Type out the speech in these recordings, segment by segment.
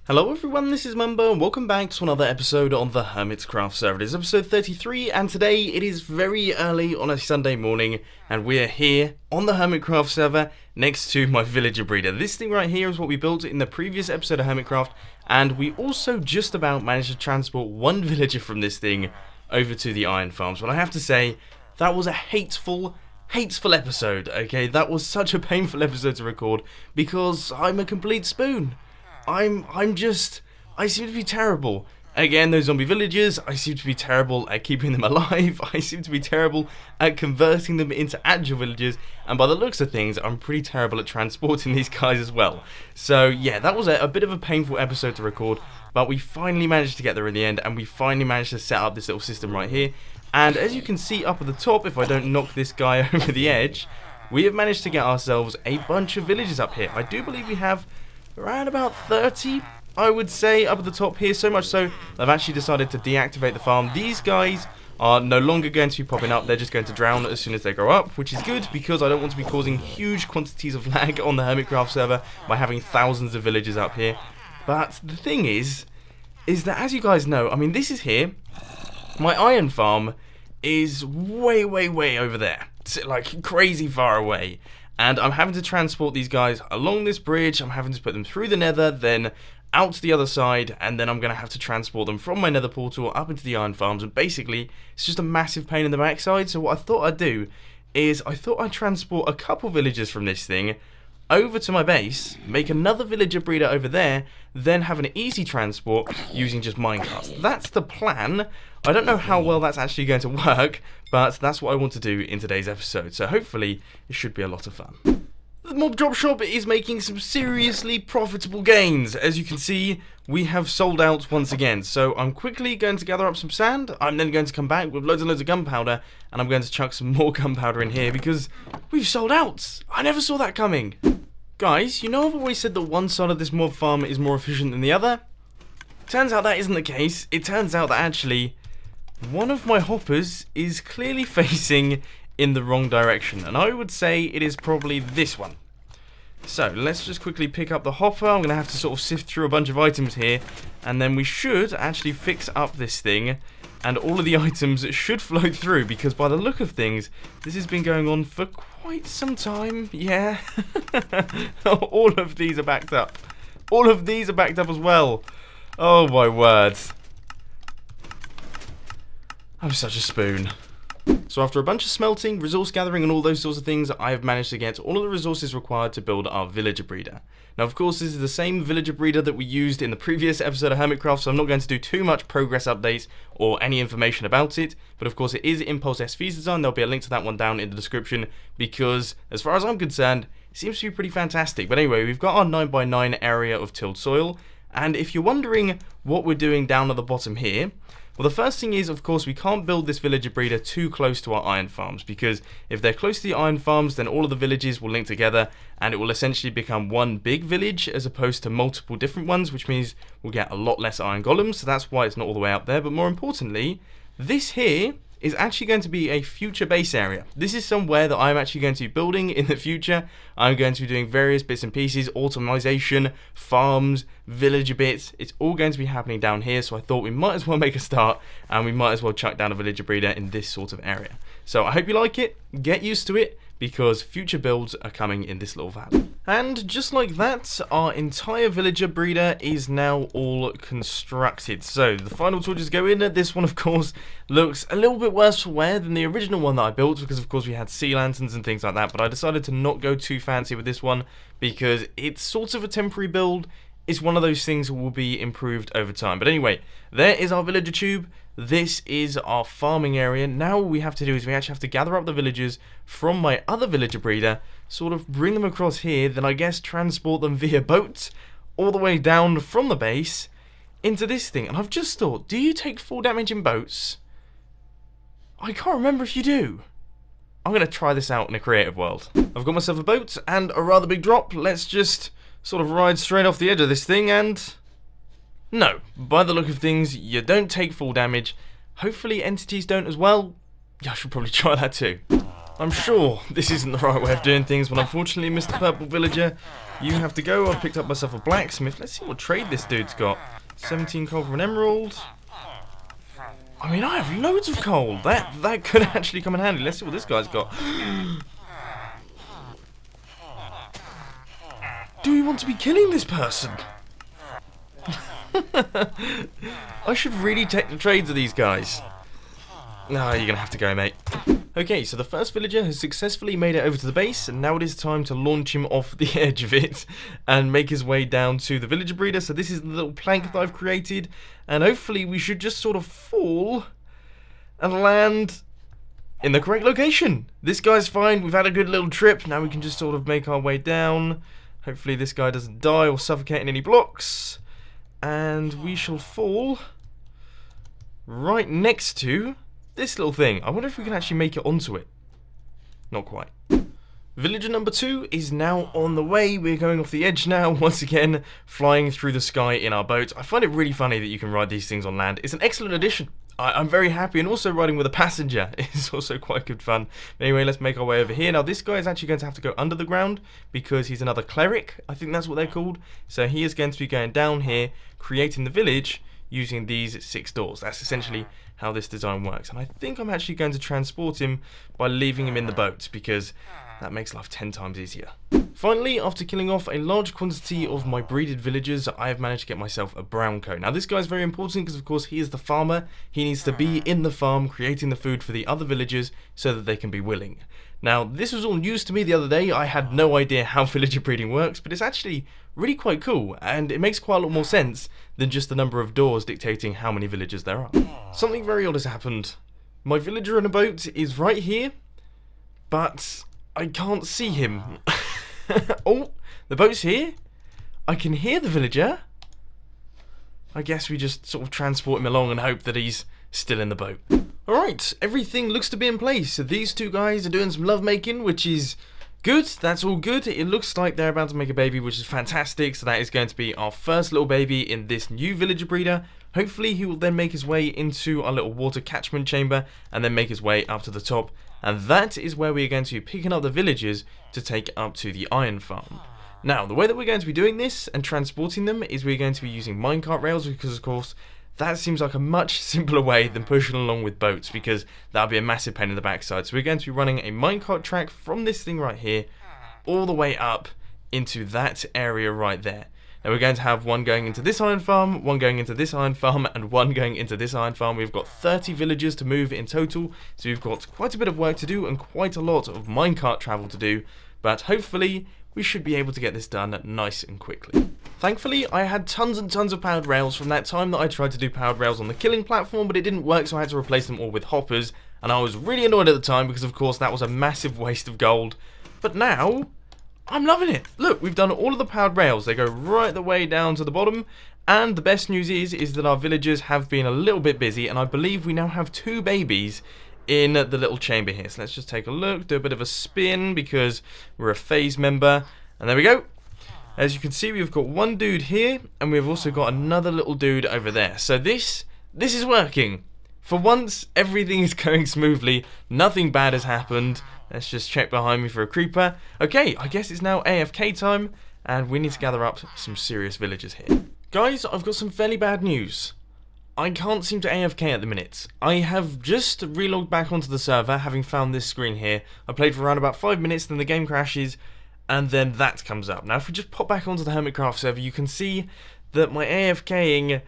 Hello everyone, this is Mumbo and welcome back to another episode on the Hermitcraft server. It is episode 33 and today it is very early on a Sunday morning and we are here on the Hermitcraft server next to my villager breeder. This thing right here is what we built in the previous episode of Hermitcraft, and we also just about managed to transport one villager from this thing over to the iron farms. But I have to say, that was a hateful episode, okay? That was such a painful episode to record because I'm a complete spoon. I seem to be terrible. Again, those zombie villagers, I seem to be terrible at keeping them alive. I seem to be terrible at converting them into actual villagers. And by the looks of things, I'm pretty terrible at transporting these guys as well. So yeah, that was a bit of a painful episode to record. But we finally managed to get there in the end. And we finally managed to set up this little system right here. And as you can see up at the top, if I don't knock this guy over the edge, we have managed to get ourselves a bunch of villagers up here. I do believe we have around about 30, I would say, up at the top here. So much so, I've actually decided to deactivate the farm. These guys are no longer going to be popping up. They're just going to drown as soon as they grow up, which is good because I don't want to be causing huge quantities of lag on the Hermitcraft server by having thousands of villagers up here. But the thing is that as you guys know, I mean, this is here. My iron farm is way over there. It's like crazy far away. And I'm having to transport these guys along this bridge. I'm having to put them through the nether, then out to the other side, and then I'm going to have to transport them from my nether portal up into the iron farms. And basically, it's just a massive pain in the backside. So what I thought I'd do is I thought I'd transport a couple villagers from this thing over to my base, make another villager breeder over there, then have an easy transport using just minecarts. That's the plan. I don't know how well that's actually going to work, but that's what I want to do in today's episode. So hopefully it should be a lot of fun. The mob drop shop is making some seriously profitable gains. As you can see, we have sold out once again. So I'm quickly going to gather up some sand. I'm then going to come back with loads and loads of gunpowder, and I'm going to chuck some more gunpowder in here because we've sold out. I never saw that coming. Guys, you know I've always said that one side of this mob farm is more efficient than the other? Turns out that isn't the case. It turns out that actually one of my hoppers is clearly facing in the wrong direction, and I would say it is probably this one. So let's just quickly pick up the hopper. I'm going to have to sort of sift through a bunch of items here, and then we should actually fix up this thing, and all of the items should flow through, because by the look of things, this has been going on for quite some time. Yeah. All of these are backed up. All of these are backed up as well. Oh my word. I'm such a spoon. So after a bunch of smelting, resource gathering and all those sorts of things, I have managed to get all of the resources required to build our villager breeder. Now of course this is the same villager breeder that we used in the previous episode of Hermitcraft, so I'm not going to do too much progress updates or any information about it, but of course it is Impulse SV's design. There'll be a link to that one down in the description because as far as I'm concerned, it seems to be pretty fantastic. But anyway, we've got our 9x9 area of tilled soil, and if you're wondering what we're doing down at the bottom here, well, the first thing is, of course, we can't build this villager breeder too close to our iron farms, because if they're close to the iron farms, then all of the villages will link together, and it will essentially become one big village as opposed to multiple different ones, which means we'll get a lot less iron golems, so that's why it's not all the way up there. But more importantly, this here is actually going to be a future base area. This is somewhere that I'm actually going to be building in the future. I'm going to be doing various bits and pieces, automation, farms, villager bits. It's all going to be happening down here, so I thought we might as well make a start, and we might as well chuck down a villager breeder in this sort of area. So I hope you like it, get used to it, because future builds are coming in this little valley. And just like that, our entire villager breeder is now all constructed. So the final torches go in. This one, of course, looks a little bit worse for wear than the original one that I built, because of course we had sea lanterns and things like that, but I decided to not go too fancy with this one because it's sort of a temporary build. It's one of those things that will be improved over time. But anyway, there is our villager tube. This is our farming area. Now all we have to do is we actually have to gather up the villagers from my other villager breeder, sort of bring them across here, then I guess transport them via boat all the way down from the base into this thing. And I've just thought, do you take full damage in boats? I can't remember if you do. I'm going to try this out in a creative world. I've got myself a boat and a rather big drop. Let's just sort of ride straight off the edge of this thing, and no, by the look of things, you don't take full damage. Hopefully entities don't as well. Yeah, I should probably try that too. I'm sure this isn't the right way of doing things, but unfortunately, Mr. Purple Villager, you have to go. I've picked up myself a blacksmith. Let's see what trade this dude's got. 17 coal for an emerald. I mean, I have loads of coal. That could actually come in handy. Let's see what this guy's got. Do we want to be killing this person? I should really take the trades of these guys. No, you're gonna have to go, mate. Okay, so the first villager has successfully made it over to the base, and now it is time to launch him off the edge of it and make his way down to the villager breeder. So this is the little plank that I've created, and hopefully we should just sort of fall and land in the correct location. This guy's fine. We've had a good little trip. Now we can just sort of make our way down. Hopefully this guy doesn't die or suffocate in any blocks. And we shall fall right next to this little thing. I wonder if we can actually make it onto it. Not quite. Villager number 2 is now on the way. We're going off the edge now, once again, flying through the sky in our boat. I find it really funny that you can ride these things on land. It's an excellent addition. I'm very happy, and also riding with a passenger is also quite good fun. But anyway, let's make our way over here. Now, this guy is actually going to have to go under the ground because he's another cleric. I think that's what they're called. So he is going to be going down here, creating the village using these 6 doors. That's essentially how this design works. And I think I'm actually going to transport him by leaving him in the boat because that makes life 10 times easier. Finally, after killing off a large quantity of my breeded villagers, I have managed to get myself a brown coat. Now this guy is very important because of course he is the farmer. He needs to be in the farm creating the food for the other villagers so that they can be willing. Now this was all news to me the other day. I had no idea how villager breeding works, but it's actually really quite cool, and it makes quite a lot more sense than just the number of doors dictating how many villagers there are. Something very odd has happened. My villager in a boat is right here, but I can't see him. Oh, the boat's here. I can hear the villager. I guess we just sort of transport him along and hope that he's still in the boat. Alright, everything looks to be in place. So these two guys are doing some lovemaking, which is good. That's all good. It looks like they're about to make a baby, which is fantastic. So that is going to be our first little baby in this new villager breeder. Hopefully he will then make his way into our little water catchment chamber and then make his way up to the top. And that is where we are going to be picking up the villagers to take up to the iron farm. Now, the way that we're going to be doing this and transporting them is we're going to be using minecart rails because, of course, that seems like a much simpler way than pushing along with boats because that would be a massive pain in the backside. So we're going to be running a minecart track from this thing right here all the way up into that area right there. Now we're going to have one going into this iron farm, one going into this iron farm, and one going into this iron farm. We've got 30 villagers to move in total, so we've got quite a bit of work to do and quite a lot of minecart travel to do, but hopefully we should be able to get this done nice and quickly. Thankfully, I had tons and tons of powered rails from that time that I tried to do powered rails on the killing platform, but it didn't work, so I had to replace them all with hoppers, and I was really annoyed at the time because, of course, that was a massive waste of gold. But now I'm loving it. Look, we've done all of the powered rails. They go right the way down to the bottom. And the best news is that our villagers have been a little bit busy. And I believe we now have 2 babies in the little chamber here. So let's just take a look, do a bit of a spin because we're a phase member. And there we go. As you can see, we've got one dude here. And we've also got another little dude over there. So this is working. For once, everything is going smoothly. Nothing bad has happened. Let's just check behind me for a creeper. Okay, I guess it's now AFK time, and we need to gather up some serious villagers here. Guys, I've got some fairly bad news. I can't seem to AFK at the minute. I have just relogged back onto the server, having found this screen here. I played for around about 5 minutes, then the game crashes, and then that comes up. Now, if we just pop back onto the Hermitcraft server, you can see that my AFKing,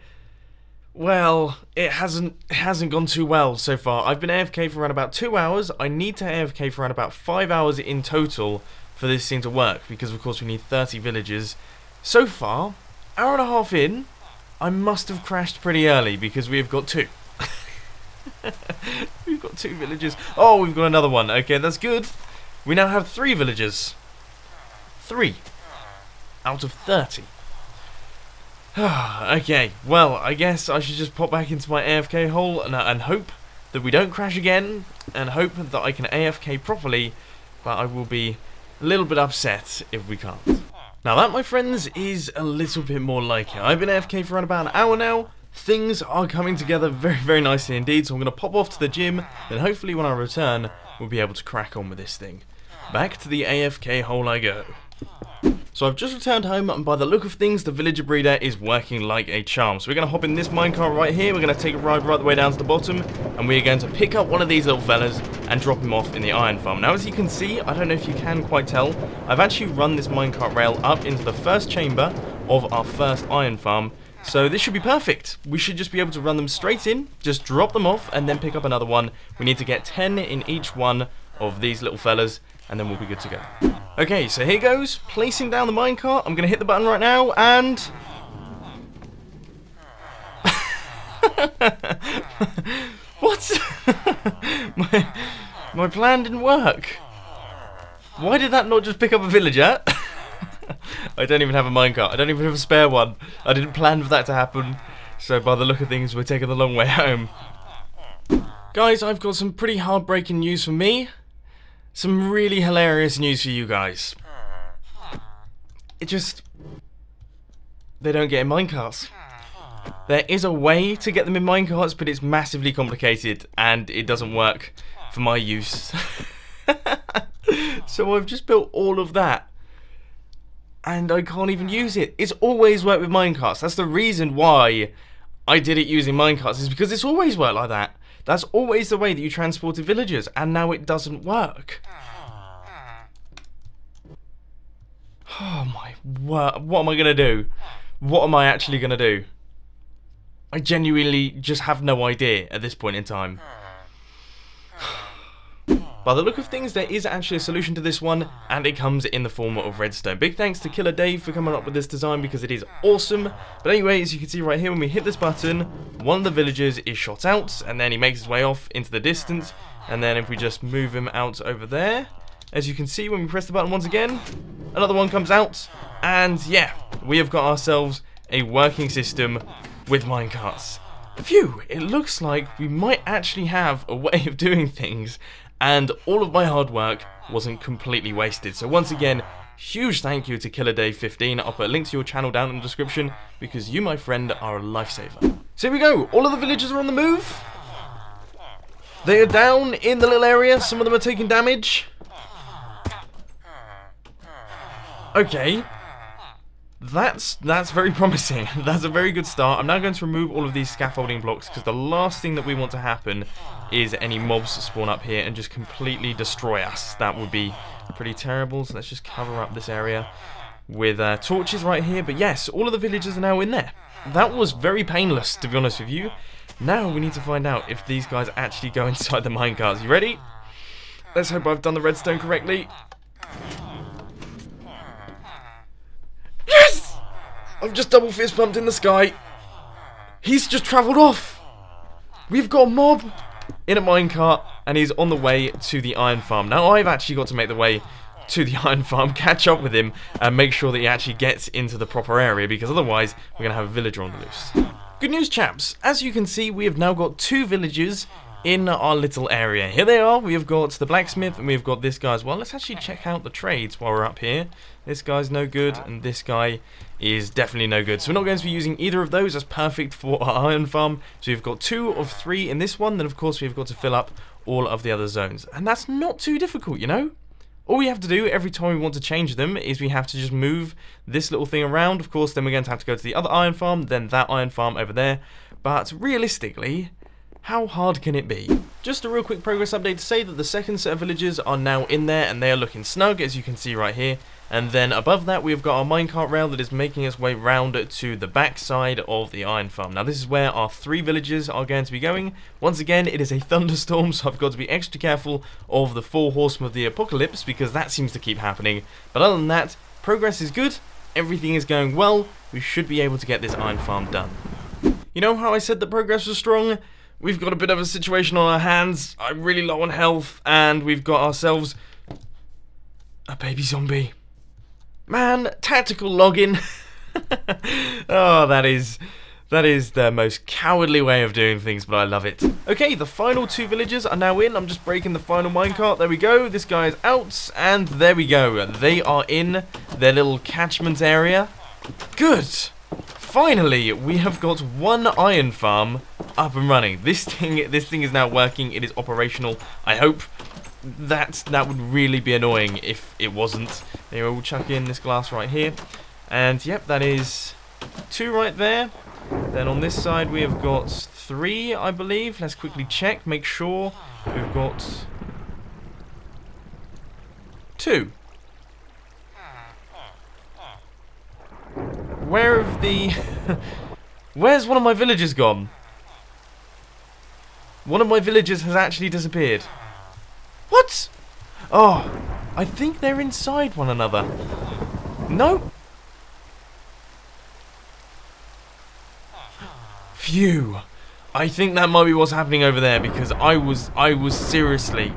well, it hasn't gone too well so far. I've been AFK for around about 2 hours. I need to AFK for around about 5 hours in total for this thing to work, because of course we need 30 villagers. So far, hour and a half in, I must have crashed pretty early because we've got 2. We've got 2 villagers. Oh, we've got another one. Okay, that's good. We now have 3 villagers. 3 out of 30. Okay, well, I guess I should just pop back into my AFK hole and hope that we don't crash again, and hope that I can AFK properly, but I will be a little bit upset if we can't. Now that, my friends, is a little bit more like it. I've been AFK for around about an hour now. Things are coming together very, very nicely indeed, so I'm going to pop off to the gym, then hopefully when I return, we'll be able to crack on with this thing. Back to the AFK hole I go. So I've just returned home, and by the look of things, the villager breeder is working like a charm. So we're going to hop in this minecart right here, we're going to take a ride right the way down to the bottom, and we're going to pick up one of these little fellas and drop him off in the iron farm. Now, as you can see, I don't know if you can quite tell, I've actually run this minecart rail up into the first chamber of our first iron farm. So this should be perfect. We should just be able to run them straight in, just drop them off, and then pick up another one. We need to get 10 in each one of these little fellas, and then we'll be good to go. Okay, so here goes, placing down the minecart. I'm going to hit the button right now, and... What? my plan didn't work. Why did that not just pick up a villager? I don't even have a minecart. I don't even have a spare one. I didn't plan for that to happen. So by the look of things, we're taking the long way home. Guys, I've got some pretty heartbreaking news for me. Some really hilarious news for you guys. They don't get in minecarts. There is a way to get them in minecarts, but it's massively complicated, and it doesn't work for my use. So I've just built all of that, and I can't even use it. It's always worked with minecarts. That's the reason why I did it using minecarts, is because it's always worked like that. That's always the way that you transported villagers, and now it doesn't work. Oh my word, what am I going to do? What am I actually going to do? I genuinely just have no idea at this point in time. By the look of things, there is actually a solution to this one, and it comes in the form of redstone. Big thanks to Killer Dave for coming up with this design, because it is awesome. But anyway, as you can see right here, when we hit this button, one of the villagers is shot out, and then he makes his way off into the distance. And then if we just move him out over there, as you can see, when we press the button once again, another one comes out. And yeah, we have got ourselves a working system with minecarts. Phew, it looks like we might actually have a way of doing things, and all of my hard work wasn't completely wasted. So once again, huge thank you to KillerDave15. I'll put a link to your channel down in the description, because you, my friend, are a lifesaver. So here we go, all of the villagers are on the move. They are down in the little area, some of them are taking damage. Okay. That's very promising. That's a very good start. I'm now going to remove all of these scaffolding blocks, because the last thing that we want to happen is any mobs spawn up here and just completely destroy us. That would be pretty terrible. So let's just cover up this area with torches right here. But yes, all of the villagers are now in there. That was very painless, to be honest with you. Now we need to find out if these guys actually go inside the minecarts. You ready? Let's hope I've done the redstone correctly. Yes! I've just double fist bumped in the sky. He's just travelled off. We've got a mob in a minecart, and he's on the way to the iron farm. Now I've actually got to make the way to the iron farm, catch up with him, and make sure that he actually gets into the proper area, because otherwise we're going to have a villager on the loose. Good news, chaps. As you can see, we have now got 2 villagers in our little area. Here they are. We have got the blacksmith, and we've got this guy as well. Let's actually check out the trades while we're up here. This guy's no good, and this guy is definitely no good. So we're not going to be using either of those. That's perfect for our iron farm. So we've got 2 of 3 in this one. Then, of course, we've got to fill up all of the other zones. And that's not too difficult, you know? All we have to do every time we want to change them is we have to just move this little thing around. Of course, then we're going to have to go to the other iron farm, then that iron farm over there. But realistically, how hard can it be? Just a real quick progress update to say that the second set of villagers are now in there, and they are looking snug, as you can see right here. And then above that, we've got our minecart rail that is making its way round to the back side of the iron farm. Now, this is where our 3 villagers are going to be going. Once again, it is a thunderstorm, so I've got to be extra careful of the 4 horsemen of the apocalypse, because that seems to keep happening. But other than that, progress is good. Everything is going well. We should be able to get this iron farm done. You know how I said that progress was strong? We've got a bit of a situation on our hands. I'm really low on health, and we've got ourselves a baby zombie. Man, tactical login. Oh, that is the most cowardly way of doing things, but I love it. Okay, the final 2 villagers are now in. I'm just breaking the final minecart. There we go. This guy is out, and there we go. They are in their little catchment area. Good. Finally, we have got 1 iron farm up and running. This thing is now working. It is operational, I hope. that would really be annoying if it wasn't. Anyway, we'll chuck in this glass right here. And yep, that is 2 right there. Then on this side we have got 3, I believe. Let's quickly check, make sure. We've got 2. Where have the... Where's one of my villagers gone? One of my villagers has actually disappeared. What? Oh, I think they're inside one another. No. Phew. I think that might be what's happening over there, because I was seriously,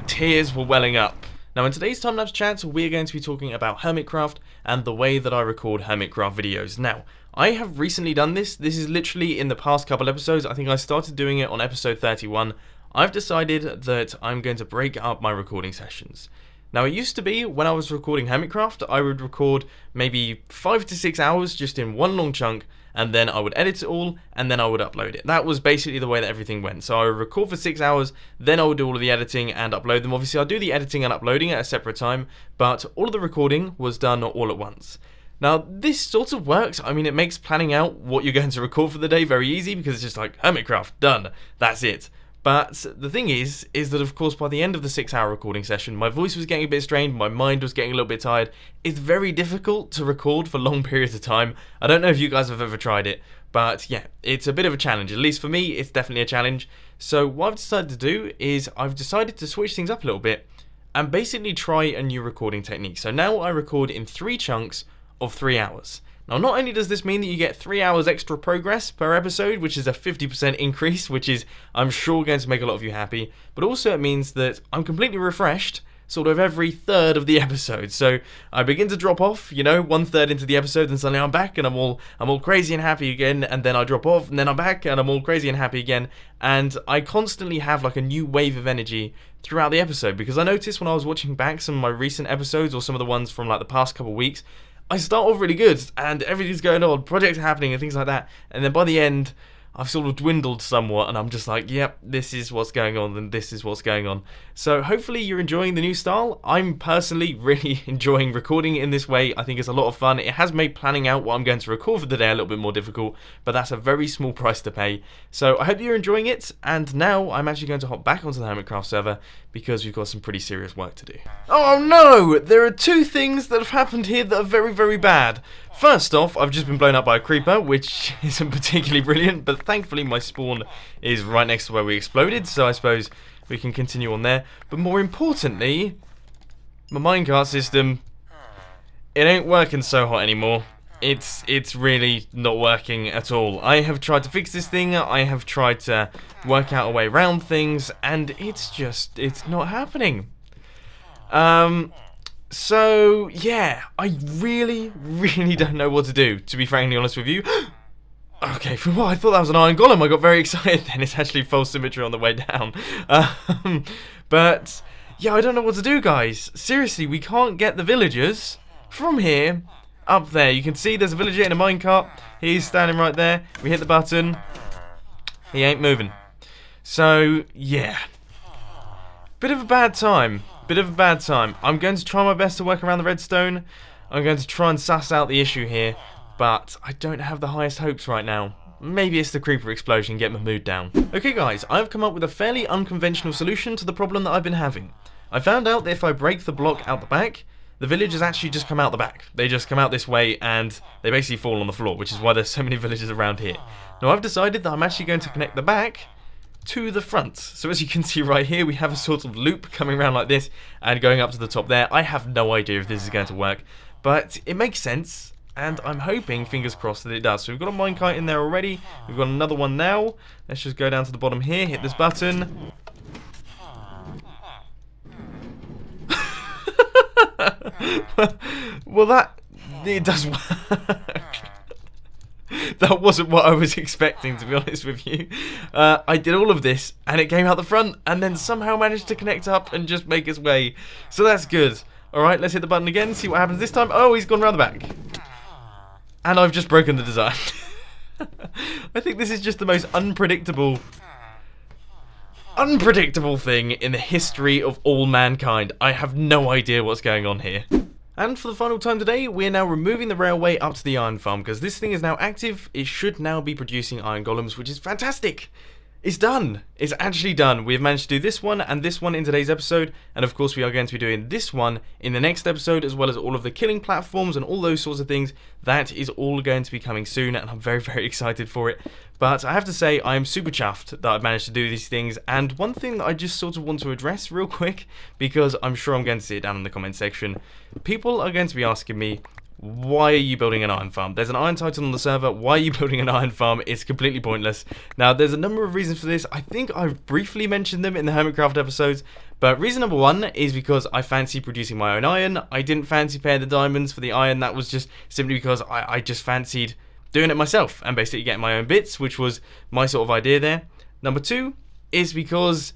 tears were welling up. Now in today's time-lapse chat, we're going to be talking about Hermitcraft and the way that I record Hermitcraft videos. Now, I have recently done this. This is literally in the past couple episodes. I think I started doing it on episode 31. I've decided that I'm going to break up my recording sessions. Now, it used to be, when I was recording Hermitcraft, I would record maybe 5 to 6 hours just in one long chunk, and then I would edit it all, and then I would upload it. That was basically the way that everything went. So I would record for 6 hours, then I would do all of the editing and upload them. Obviously, I'll do the editing and uploading at a separate time, but all of the recording was done all at once. Now, this sort of works. I mean, it makes planning out what you're going to record for the day very easy, because it's just like, Hermitcraft, done, that's it. But the thing is that of course by the end of the 6-hour recording session, my voice was getting a bit strained, my mind was getting a little bit tired. It's very difficult to record for long periods of time. I don't know if you guys have ever tried it, but yeah, it's a bit of a challenge. At least for me, it's definitely a challenge. So what I've decided to do is I've decided to switch things up a little bit and basically try a new recording technique. So now I record in 3 chunks of 3 hours. Now, not only does this mean that you get 3 hours extra progress per episode, which is a 50% increase, which is, I'm sure, going to make a lot of you happy, but also it means that I'm completely refreshed sort of every third of the episode. So I begin to drop off, you know, 1/3 into the episode, and suddenly I'm back and I'm all crazy and happy again, and then I drop off and then I'm back and I'm all crazy and happy again, and I constantly have like a new wave of energy throughout the episode. Because I noticed when I was watching back some of my recent episodes, or some of the ones from like the past couple of weeks, I start off really good, and everything's going on, projects are happening and things like that, and then by the end, I've sort of dwindled somewhat, and I'm just like, yep, this is what's going on, and this is what's going on. So hopefully you're enjoying the new style. I'm personally really enjoying recording in this way. I think it's a lot of fun. It has made planning out what I'm going to record for the day a little bit more difficult, but that's a very small price to pay. So I hope you're enjoying it, and now I'm actually going to hop back onto the Hermitcraft server, because we've got some pretty serious work to do. Oh no! There are 2 things that have happened here that are very, very bad. First off, I've just been blown up by a creeper, which isn't particularly brilliant, but thankfully my spawn is right next to where we exploded, so I suppose we can continue on there. But more importantly, my minecart system, it ain't working so hot anymore. It's really not working at all. I have tried to fix this thing, I have tried to work out a way around things, and it's not happening. So, yeah, I really, really don't know what to do, to be frankly honest with you. Okay, for what? I thought that was an iron golem. I got very excited then. It's actually false symmetry on the way down. But, yeah, I don't know what to do, guys. Seriously, we can't get the villagers from here up there. You can see there's a villager in a minecart. He's standing right there. We hit the button. He ain't moving. So, yeah. Bit of a bad time. I'm going to try my best to work around the redstone. I'm going to try and suss out the issue here, but I don't have the highest hopes right now. Maybe it's the creeper explosion, get my mood down. Okay guys, I've come up with a fairly unconventional solution to the problem that I've been having. I found out that if I break the block out the back, the villagers actually just come out the back. They just come out this way and they basically fall on the floor, which is why there's so many villagers around here. Now I've decided that I'm actually going to connect the back to the front. So as you can see right here, we have a sort of loop coming around like this and going up to the top there. I have no idea if this is going to work, but it makes sense, and I'm hoping, fingers crossed, that it does. So we've got a minecart in there already. We've got another one now. Let's just go down to the bottom here, hit this button. Well, it does work. That wasn't what I was expecting, to be honest with you. I did all of this, and it came out the front, and then somehow managed to connect up and just make its way. So that's good. Alright, let's hit the button again, see what happens this time. Oh, he's gone around the back. And I've just broken the design. I think this is just the most unpredictable... unpredictable thing in the history of all mankind. I have no idea what's going on here. And for the final time today, we're now removing the railway up to the iron farm, because this thing is now active. It should now be producing iron golems, which is fantastic. It's done. It's actually done. We've managed to do this one and this one in today's episode, and of course we are going to be doing this one in the next episode, as well as all of the killing platforms and all those sorts of things. That is all going to be coming soon, and I'm very, very excited for it. But I have to say, I am super chuffed that I've managed to do these things, and one thing that I just sort of want to address real quick, because I'm sure I'm going to see it down in the comment section. People are going to be asking me, why are you building an iron farm? There's an iron titan on the server. Why are you building an iron farm? It's completely pointless. Now, there's a number of reasons for this. I think I've briefly mentioned them in the Hermitcraft episodes. But reason number one is because I fancy producing my own iron. I didn't fancy paying the diamonds for the iron. That was just simply because I just fancied doing it myself and basically getting my own bits, which was my sort of idea there. Number two is because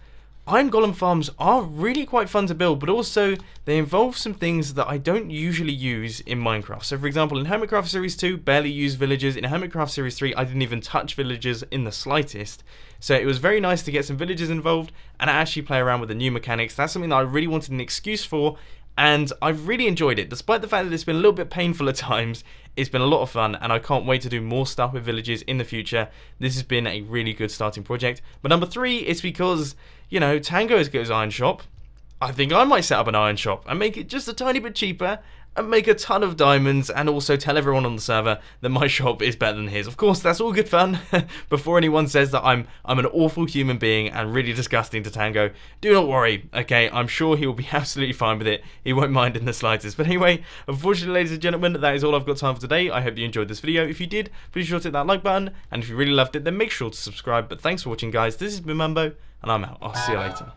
iron golem farms are really quite fun to build, but also they involve some things that I don't usually use in Minecraft. So for example, in Hermitcraft Series 2, barely used villagers. In Hermitcraft Series 3, I didn't even touch villagers in the slightest. So it was very nice to get some villagers involved and actually play around with the new mechanics. That's something that I really wanted an excuse for, and I've really enjoyed it. Despite the fact that it's been a little bit painful at times, it's been a lot of fun, and I can't wait to do more stuff with villages in the future. This has been a really good starting project. But number three is because, you know, Tango's got his iron shop. I think I might set up an iron shop and make it just a tiny bit cheaper and make a ton of diamonds, and also tell everyone on the server that my shop is better than his. Of course, that's all good fun. Before anyone says that I'm an awful human being and really disgusting to Tango, do not worry, okay? I'm sure he will be absolutely fine with it. He won't mind in the slightest. But anyway, unfortunately, ladies and gentlemen, that is all I've got time for today. I hope you enjoyed this video. If you did, please sure to hit that like button, and if you really loved it, then make sure to subscribe. But thanks for watching, guys. This has been Mambo, and I'm out. I'll see you later.